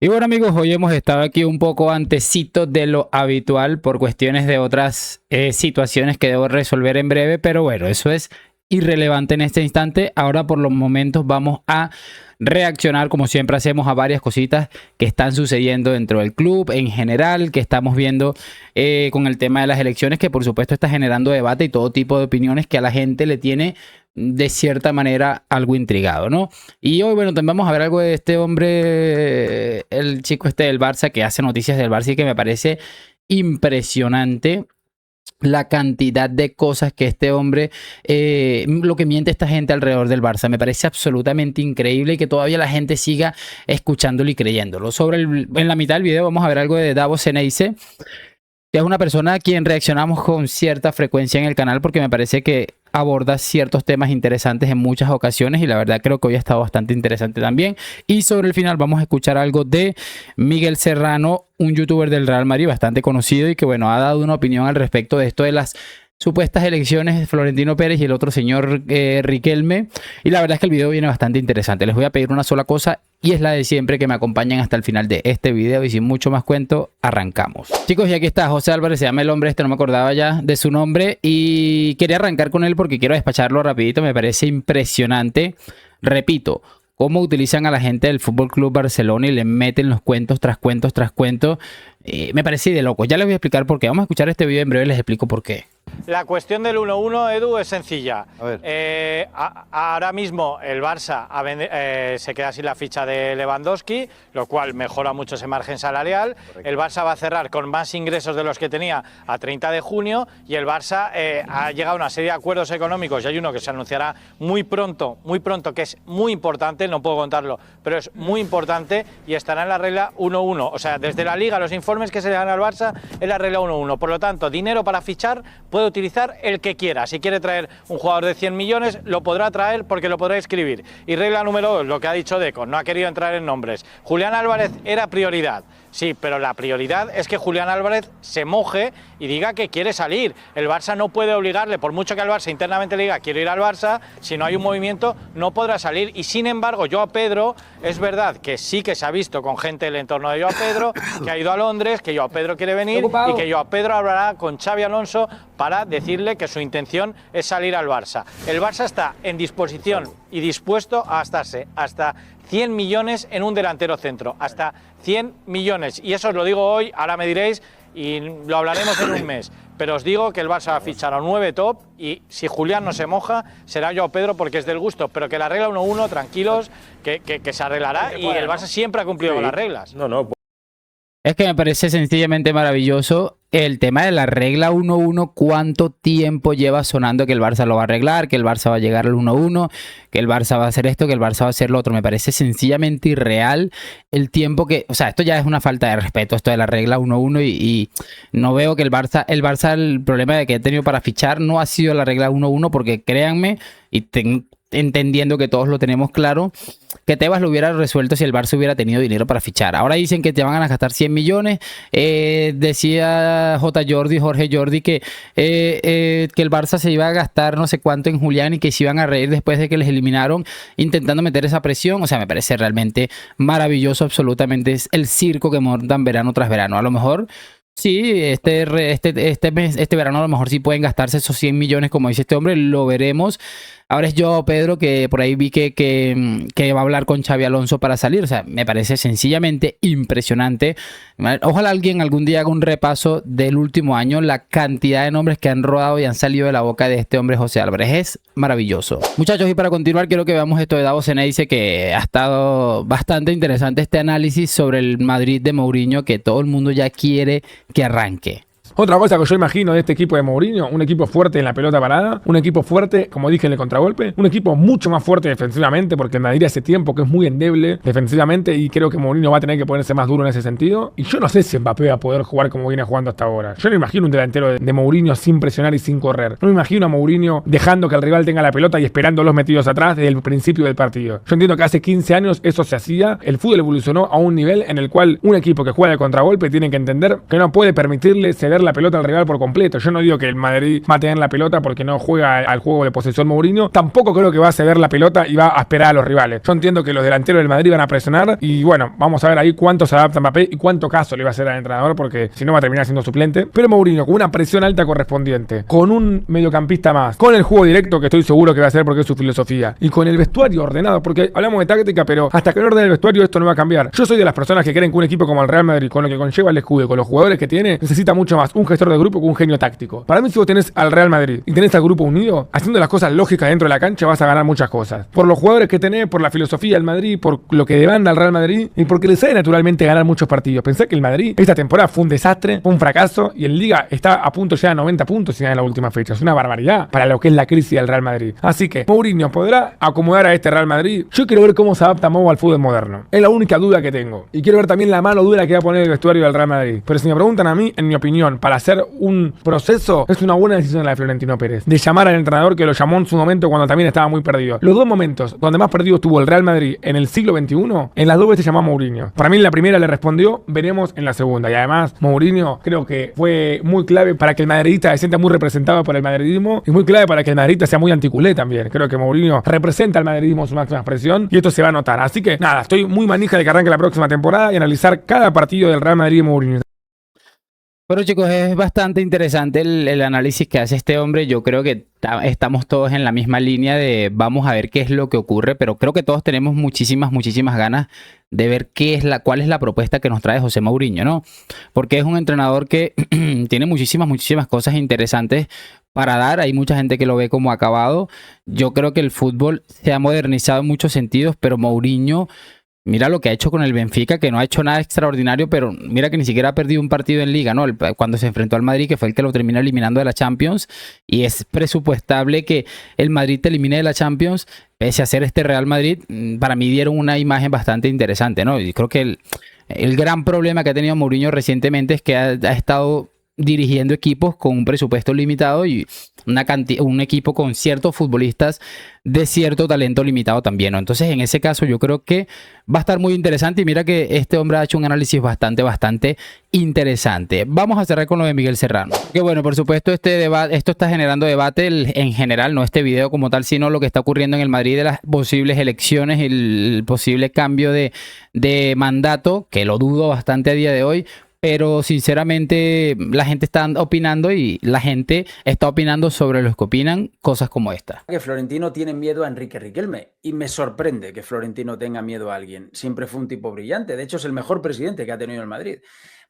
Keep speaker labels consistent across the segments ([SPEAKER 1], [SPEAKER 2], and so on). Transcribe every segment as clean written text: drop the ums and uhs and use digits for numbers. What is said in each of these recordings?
[SPEAKER 1] Y bueno amigos, hoy hemos estado aquí un poco antesito de lo habitual por cuestiones de otras situaciones que debo resolver en breve, pero bueno, eso es irrelevante en este instante. Ahora por los momentos vamos a reaccionar como siempre hacemos a varias cositas que están sucediendo dentro del club en general, que estamos viendo con el tema de las elecciones, que por supuesto está generando debate y todo tipo de opiniones que a la gente le tiene de cierta manera algo intrigado, ¿no? Y hoy, bueno, también vamos a ver algo de este hombre, el chico este del Barça, que hace noticias del Barça y que me parece impresionante la cantidad de cosas que este hombre, lo que miente esta gente alrededor del Barça. Me parece absolutamente increíble y que todavía la gente siga escuchándolo y creyéndolo. En la mitad del video vamos a ver algo de Davos Ceneice, que es una persona a quien reaccionamos con cierta frecuencia en el canal porque me parece que aborda ciertos temas interesantes en muchas ocasiones y la verdad creo que hoy ha estado bastante interesante también. Y sobre el final vamos a escuchar algo de Miguel Serrano, un youtuber del Real Madrid bastante conocido y que bueno, ha dado una opinión al respecto de esto de las supuestas elecciones de Florentino Pérez y el otro señor Riquelme. Y la verdad es que el video viene bastante interesante. Les voy a pedir una sola cosa y es la de siempre, que me acompañen hasta el final de este video y sin mucho más cuento, arrancamos. Chicos, y aquí está José Álvarez, se llama el hombre este, no me acordaba ya de su nombre y quería arrancar con él porque quiero despacharlo rapidito, me parece impresionante. Repito, cómo utilizan a la gente del Fútbol Club Barcelona y le meten los cuentos tras cuentos tras cuentos. Me parece de locos. Ya les voy a explicar por qué. Vamos a escuchar este video en breve y les explico por qué.
[SPEAKER 2] La cuestión del 1-1, Edu, es sencilla. Ahora mismo el Barça se queda sin la ficha de Lewandowski, lo cual mejora mucho ese margen salarial. Correcto. El Barça va a cerrar con más ingresos de los que tenía a 30 de junio y el Barça ha llegado a una serie de acuerdos económicos y hay uno que se anunciará muy pronto, que es muy importante, no puedo contarlo, pero es muy importante y estará en la regla 1-1. O sea, desde la Liga los informes que se le dan al Barça es la regla 1-1. Por lo tanto, dinero para fichar puede utilizar el que quiera. Si quiere traer un jugador de 100 millones, lo podrá traer porque lo podrá escribir. Y regla número 2, lo que ha dicho Deco, no ha querido entrar en nombres. Julián Álvarez era prioridad. Sí, pero la prioridad es que Julián Álvarez se moje y diga que quiere salir. El Barça no puede obligarle, por mucho que al Barça internamente le diga quiero ir al Barça, si no hay un movimiento no podrá salir. Y sin embargo, Joao Pedro, es verdad que sí que se ha visto con gente del entorno de Joao Pedro, que ha ido a Londres, que Joao Pedro quiere venir y que Joao Pedro hablará con Xabi Alonso para decirle que su intención es salir al Barça. El Barça está en disposición y dispuesto a gastarse hasta 100 millones en un delantero centro, hasta 100 millones. Y eso os lo digo hoy, ahora me diréis, y lo hablaremos en un mes. Pero os digo que el Barça va a fichar a 9 top y si Julián no se moja, será Joao Pedro porque es del gusto. Pero que la regla 1-1, tranquilos, que se arreglará y el Barça siempre ha cumplido con las reglas.
[SPEAKER 1] Es que me parece sencillamente maravilloso el tema de la regla 1-1, cuánto tiempo lleva sonando que el Barça lo va a arreglar, que el Barça va a llegar al 1-1, que el Barça va a hacer esto, que el Barça va a hacer lo otro. Me parece sencillamente irreal el tiempo que... O sea, esto ya es una falta de respeto, esto de la regla 1-1 y no veo que el Barça, el problema de que he tenido para fichar no ha sido la regla 1-1 porque créanme, y entendiendo que todos lo tenemos claro, que Tebas lo hubiera resuelto si el Barça hubiera tenido dinero para fichar. Ahora dicen que te van a gastar 100 millones. Decía Jorge Jordi que el Barça se iba a gastar no sé cuánto en Julián y que se iban a reír después de que les eliminaron intentando meter esa presión. O sea, me parece realmente maravilloso, absolutamente. Es el circo que montan verano tras verano. A lo mejor... Sí, este verano a lo mejor sí pueden gastarse esos 100 millones, como dice este hombre, lo veremos. Ahora es Joao Pedro, que por ahí vi que va a hablar con Xabi Alonso para salir. O sea, me parece sencillamente impresionante. Ojalá alguien algún día haga un repaso del último año, la cantidad de nombres que han rodado y han salido de la boca de este hombre José Álvarez. Es maravilloso. Muchachos, y para continuar quiero que veamos esto de Davos Ceneice, que ha estado bastante interesante este análisis sobre el Madrid de Mourinho, que todo el mundo ya quiere que arranque.
[SPEAKER 3] Otra cosa que yo imagino de este equipo de Mourinho, un equipo fuerte en la pelota parada, un equipo fuerte, como dije, en el contragolpe, un equipo mucho más fuerte defensivamente, porque el Madrid hace tiempo que es muy endeble defensivamente y creo que Mourinho va a tener que ponerse más duro en ese sentido. Y yo no sé si Mbappé va a poder jugar como viene jugando hasta ahora. Yo no imagino un delantero de Mourinho sin presionar y sin correr. No me imagino a Mourinho dejando que el rival tenga la pelota y esperándolos metidos atrás desde el principio del partido. Yo entiendo que hace 15 años eso se hacía, el fútbol evolucionó a un nivel en el cual un equipo que juega de contragolpe tiene que entender que no puede permitirle ceder la la pelota al rival por completo. Yo no digo que el Madrid va a tener la pelota porque no juega al juego de posesión Mourinho. Tampoco creo que va a ceder la pelota y va a esperar a los rivales. Yo entiendo que los delanteros del Madrid van a presionar y bueno, vamos a ver ahí cuánto se adapta Mbappé y cuánto caso le va a hacer al entrenador porque si no va a terminar siendo suplente. Pero Mourinho con una presión alta correspondiente, con un mediocampista más, con el juego directo que estoy seguro que va a hacer porque es su filosofía y con el vestuario ordenado, porque hablamos de táctica, pero hasta que no ordene el vestuario esto no va a cambiar. Yo soy de las personas que creen que un equipo como el Real Madrid, con lo que conlleva el escudo y con los jugadores que tiene, necesita mucho más un gestor de grupo que un genio táctico. Para mí, si vos tenés al Real Madrid y tenés al grupo unido, haciendo las cosas lógicas dentro de la cancha, vas a ganar muchas cosas. Por los jugadores que tenés, por la filosofía del Madrid, por lo que demanda el Real Madrid y porque le sabe naturalmente ganar muchos partidos. Pensé que el Madrid esta temporada fue un desastre, fue un fracaso y en Liga está a punto ya de 90 puntos en la última fecha. Es una barbaridad para lo que es la crisis del Real Madrid. Así que Mourinho podrá acomodar a este Real Madrid. Yo quiero ver cómo se adapta Mou al fútbol moderno. Es la única duda que tengo. Y quiero ver también la mano dura que va a poner el vestuario del Real Madrid. Pero si me preguntan a mí, en mi opinión, para hacer un proceso, es una buena decisión la de Florentino Pérez. De llamar al entrenador que lo llamó en su momento cuando también estaba muy perdido. Los dos momentos donde más perdido estuvo el Real Madrid en el siglo XXI, en las dos veces llamó a Mourinho. Para mí en la primera le respondió, veremos en la segunda. Y además, Mourinho creo que fue muy clave para que el madridista se sienta muy representado por el madridismo y muy clave para que el madridista sea muy anticulé también. Creo que Mourinho representa al madridismo en su máxima expresión y esto se va a notar. Así que nada, estoy muy manija de que arranque la próxima temporada y analizar cada partido del Real Madrid y Mourinho.
[SPEAKER 1] Bueno, chicos, es bastante interesante el análisis que hace este hombre. Yo creo que estamos todos en la misma línea de vamos a ver qué es lo que ocurre, pero creo que todos tenemos muchísimas ganas de ver cuál es la propuesta que nos trae José Mourinho, ¿no? Porque es un entrenador que tiene muchísimas cosas interesantes para dar. Hay mucha gente que lo ve como acabado. Yo creo que el fútbol se ha modernizado en muchos sentidos, pero Mourinho, mira lo que ha hecho con el Benfica, que no ha hecho nada extraordinario, pero mira que ni siquiera ha perdido un partido en Liga, ¿no? Cuando se enfrentó al Madrid, que fue el que lo terminó eliminando de la Champions, y es presupuestable que el Madrid te elimine de la Champions, pese a ser este Real Madrid. Para mí dieron una imagen bastante interesante, ¿no? Y creo que el gran problema que ha tenido Mourinho recientemente es que ha estado dirigiendo equipos con un presupuesto limitado y un equipo con ciertos futbolistas de cierto talento limitado también, ¿no? Entonces, en ese caso, yo creo que va a estar muy interesante y mira que este hombre ha hecho un análisis bastante interesante. Vamos a cerrar con lo de Miguel Serrano. Que bueno, por supuesto, esto está generando debate en general, no este video como tal, sino lo que está ocurriendo en el Madrid de las posibles elecciones, el posible cambio de mandato, que lo dudo bastante a día de hoy. Pero sinceramente la gente está opinando y la gente está opinando sobre los que opinan cosas como esta.
[SPEAKER 4] Que Florentino tiene miedo a Enrique Riquelme y me sorprende que Florentino tenga miedo a alguien. Siempre fue un tipo brillante, de hecho es el mejor presidente que ha tenido el Madrid.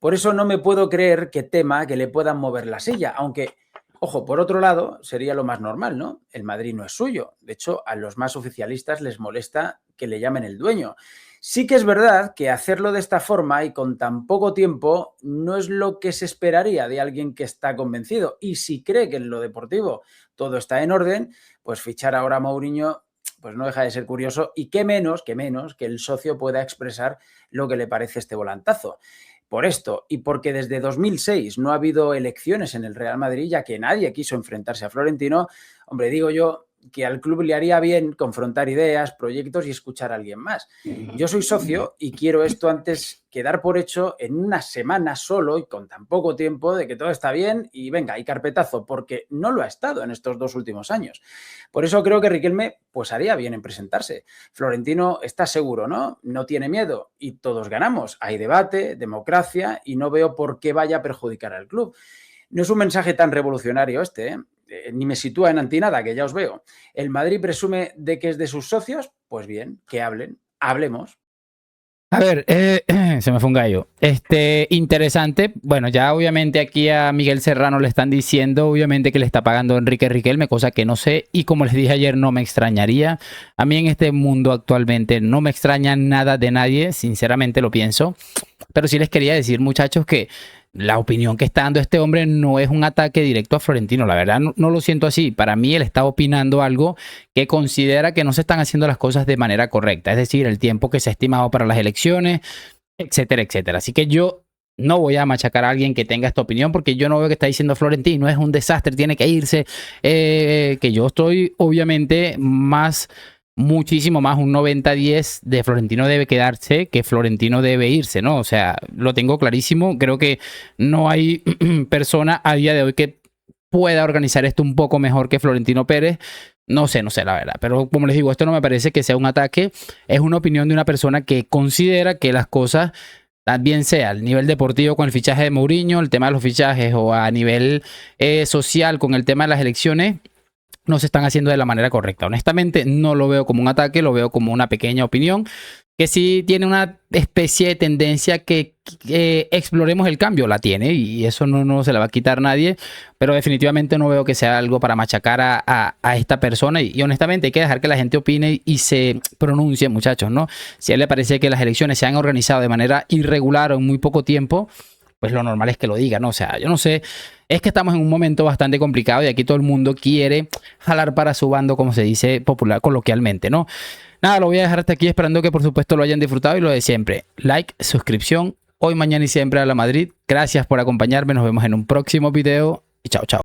[SPEAKER 4] Por eso no me puedo creer que tema que le puedan mover la silla, aunque, ojo, por otro lado sería lo más normal, ¿no? El Madrid no es suyo, de hecho a los más oficialistas les molesta que le llamen el dueño. Sí que es verdad que hacerlo de esta forma y con tan poco tiempo no es lo que se esperaría de alguien que está convencido. Y si cree que en lo deportivo todo está en orden, pues fichar ahora a Mourinho pues no deja de ser curioso y qué menos que el socio pueda expresar lo que le parece este volantazo. Por esto y porque desde 2006 no ha habido elecciones en el Real Madrid, ya que nadie quiso enfrentarse a Florentino, hombre, digo yo que al club le haría bien confrontar ideas, proyectos y escuchar a alguien más. Yo soy socio y quiero esto antes que dar por hecho en una semana solo y con tan poco tiempo de que todo está bien y venga, y carpetazo, porque no lo ha estado en estos 2 últimos años. Por eso creo que Riquelme pues haría bien en presentarse. Florentino está seguro, ¿no? No tiene miedo y todos ganamos. Hay debate, democracia y no veo por qué vaya a perjudicar al club. No es un mensaje tan revolucionario ni me sitúa en antinada, que ya os veo. ¿El Madrid presume de que es de sus socios? Pues bien, que hablemos.
[SPEAKER 1] A ver, se me fue un gallo. Interesante. Bueno, ya obviamente aquí a Miguel Serrano le están diciendo, obviamente, que le está pagando Enrique Riquelme, cosa que no sé. Y como les dije ayer, no me extrañaría. A mí en este mundo actualmente no me extraña nada de nadie, sinceramente lo pienso. Pero sí les quería decir, muchachos, que la opinión que está dando este hombre no es un ataque directo a Florentino. La verdad no lo siento así. Para mí él está opinando algo que considera que no se están haciendo las cosas de manera correcta. Es decir, el tiempo que se ha estimado para las elecciones, etcétera, etcétera. Así que yo no voy a machacar a alguien que tenga esta opinión porque yo no veo que está diciendo Florentino es un desastre, tiene que irse. Que yo estoy obviamente más muchísimo más un 90-10 de Florentino debe quedarse que Florentino debe irse, ¿no? O sea, lo tengo clarísimo. Creo que no hay persona a día de hoy que pueda organizar esto un poco mejor que Florentino Pérez. No sé, la verdad. Pero como les digo, esto no me parece que sea un ataque. Es una opinión de una persona que considera que las cosas, también sea al nivel deportivo con el fichaje de Mourinho, el tema de los fichajes, o a nivel social con el tema de las elecciones, no se están haciendo de la manera correcta. Honestamente, no lo veo como un ataque, lo veo como una pequeña opinión que sí tiene una especie de tendencia que exploremos el cambio, la tiene, y eso no se la va a quitar nadie, pero definitivamente no veo que sea algo para machacar a esta persona, y honestamente hay que dejar que la gente opine y se pronuncie, muchachos, ¿no? Si a él le parece que las elecciones se han organizado de manera irregular o en muy poco tiempo, pues lo normal es que lo diga, ¿no? O sea, yo no sé, es que estamos en un momento bastante complicado y aquí todo el mundo quiere jalar para su bando, como se dice popular, coloquialmente, ¿no? Nada, lo voy a dejar hasta aquí, esperando que por supuesto lo hayan disfrutado, y lo de siempre, like, suscripción, hoy, mañana y siempre a la Madrid. Gracias por acompañarme, nos vemos en un próximo video y chao, chao.